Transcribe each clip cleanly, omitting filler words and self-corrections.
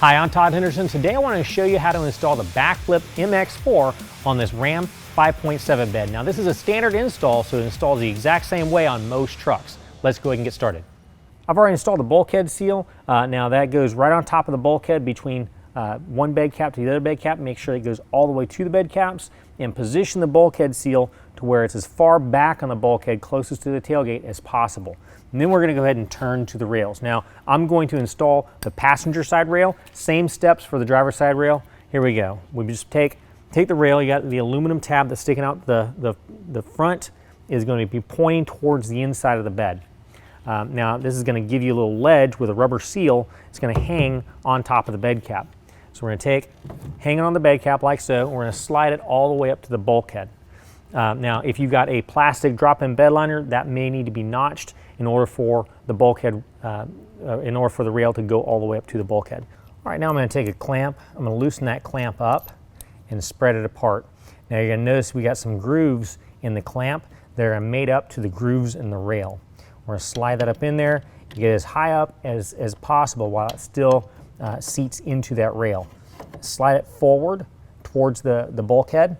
Hi, I'm Todd Henderson. Today I want to show you how to install the BakFlip MX4 on this Ram 5.7 bed. Now this is a standard install, so it installs the exact same way on most trucks. Let's go ahead and get started. I've already installed the bulkhead seal. Now that goes right on top of the bulkhead between one bed cap to the other bed cap. Make sure it goes all the way to the bed caps and position the bulkhead seal to where it's as far back on the bulkhead closest to the tailgate as possible. And then we're going to go ahead and turn to the rails. Now I'm going to install the passenger side rail. Same steps for the driver's side rail. Here we go. We just take the rail. You got the aluminum tab that's sticking out. The front is going to be pointing towards the inside of the bed. Now this is going to give you a little ledge with a rubber seal. It's going to hang on top of the bed cap. So we're going to hang it on the bed cap like so, and we're going to slide it all the way up to the bulkhead. Now if you've got a plastic drop-in bed liner, that may need to be notched in order for the bulkhead, in order for the rail to go all the way up to the bulkhead. All right, now I'm going to take a clamp. I'm going to loosen that clamp up and spread it apart. Now you're going to notice we got some grooves in the clamp that are made up to the grooves in the rail. We're going to slide that up in there, get as high up as possible while it still seats into that rail. Slide it forward towards the bulkhead,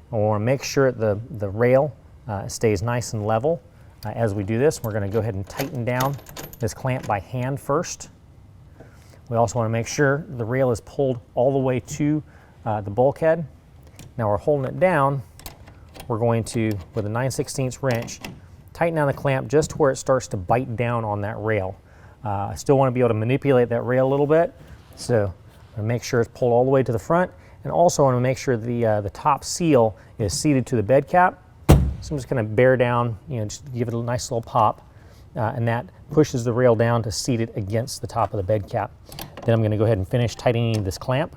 and we want to make sure the rail stays nice and level. As we do this, we're going to go ahead and tighten down this clamp by hand first. We also want to make sure the rail is pulled all the way to the bulkhead. Now we're holding it down. We're going to, with a 9/16 wrench, tighten down the clamp just to where it starts to bite down on that rail. I still want to be able to manipulate that rail a little bit, so I'm going to make sure it's pulled all the way to the front, and also want to make sure the top seal is seated to the bed cap. So I'm just going to bear down, just give it a nice little pop, and that pushes the rail down to seat it against the top of the bed cap. Then I'm going to go ahead and finish tightening this clamp.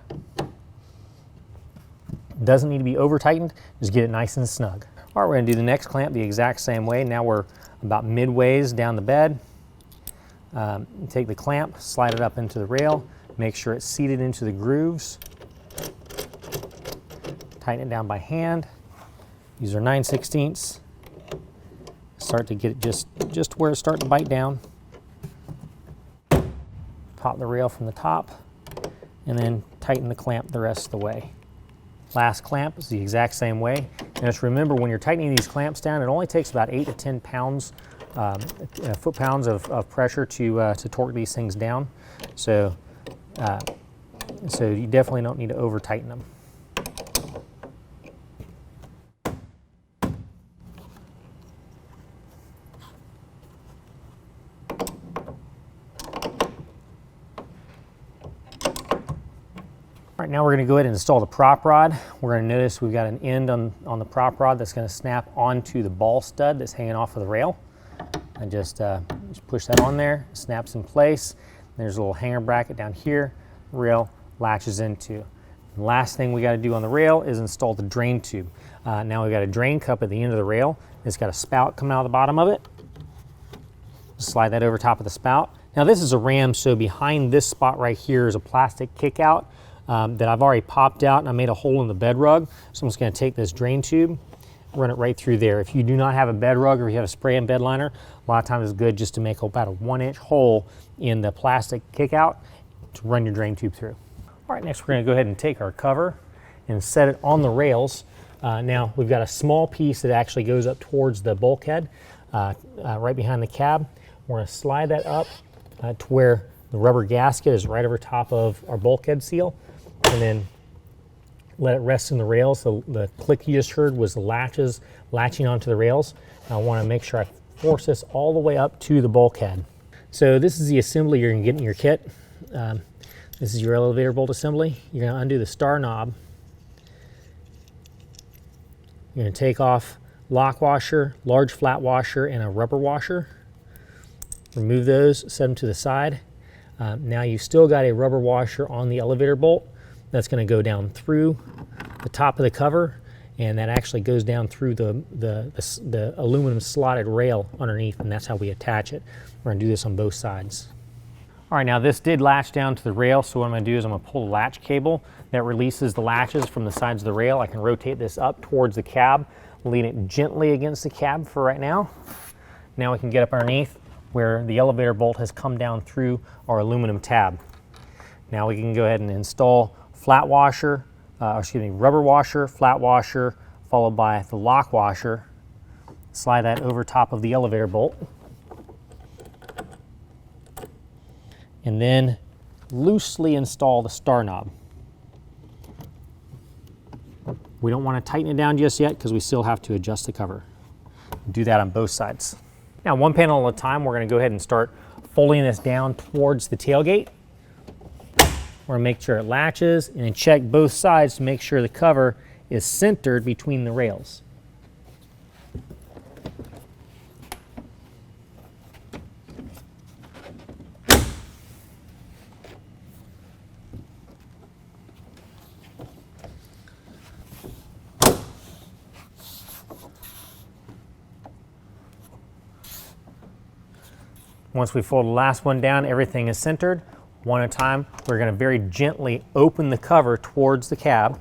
Doesn't need to be over tightened, just get it nice and snug. All right, we're going to do the next clamp the exact same way. Now we're about midways down the bed. Take the clamp, slide it up into the rail, make sure it's seated into the grooves. Tighten it down by hand. Use our 9/16. Start to get it just where it's starting to bite down. Pop the rail from the top, and then tighten the clamp the rest of the way. Last clamp is the exact same way. And just remember, when you're tightening these clamps down, it only takes about 8 to 10 pounds, foot-pounds of pressure to torque these things down. So you definitely don't need to over-tighten them. All right, now we're going to go ahead and install the prop rod. We're going to notice we've got an end on the prop rod that's going to snap onto the ball stud that's hanging off of the rail. And just push that on there, snaps in place. There's a little hanger bracket down here, the rail latches into. The last thing we got to do on the rail is install the drain tube. Now we've got a drain cup at the end of the rail. It's got a spout coming out of the bottom of it. Slide that over top of the spout. Now this is a Ram, so behind this spot right here is a plastic kick out that I've already popped out, and I made a hole in the bed rug. So I'm just going to take this drain tube, run it right through there. If you do not have a bed rug or you have a spray-in bed liner, a lot of times it's good just to make about a 1-inch hole in the plastic kick out to run your drain tube through. All right, next we're going to go ahead and take our cover and set it on the rails. Now we've got a small piece that actually goes up towards the bulkhead, right behind the cab. We're going to slide that up to where the rubber gasket is right over top of our bulkhead seal, and then let it rest in the rails. So the click you just heard was the latches latching onto the rails. I want to make sure I force this all the way up to the bulkhead. So this is the assembly you're going to get in your kit. This is your elevator bolt assembly. You're going to undo the star knob. You're going to take off lock washer, large flat washer, and a rubber washer. Remove those, set them to the side. Now you've still got a rubber washer on the elevator bolt. That's going to go down through the top of the cover, and that actually goes down through the aluminum slotted rail underneath, and that's how we attach it. We're going to do this on both sides. All right, now this did latch down to the rail, so what I'm going to do is I'm going to pull the latch cable that releases the latches from the sides of the rail. I can rotate this up towards the cab, lean it gently against the cab for right now. Now we can get up underneath where the elevator bolt has come down through our aluminum tab. Now we can go ahead and install flat washer, rubber washer, flat washer, followed by the lock washer. Slide that over top of the elevator bolt. And then loosely install the star knob. We don't want to tighten it down just yet because we still have to adjust the cover. Do that on both sides. Now, one panel at a time, we're going to go ahead and start folding this down towards the tailgate. We're going to make sure it latches and check both sides to make sure the cover is centered between the rails. Once we fold the last one down, everything is centered. One at a time, we're going to very gently open the cover towards the cab.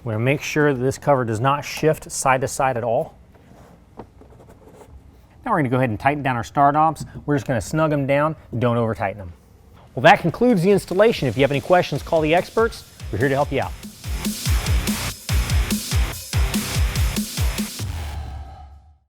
We're going to make sure that this cover does not shift side to side at all. Now we're going to go ahead and tighten down our star knobs. We're just going to snug them down, don't over tighten them. Well, that concludes the installation. If you have any questions, call the experts. We're here to help you out.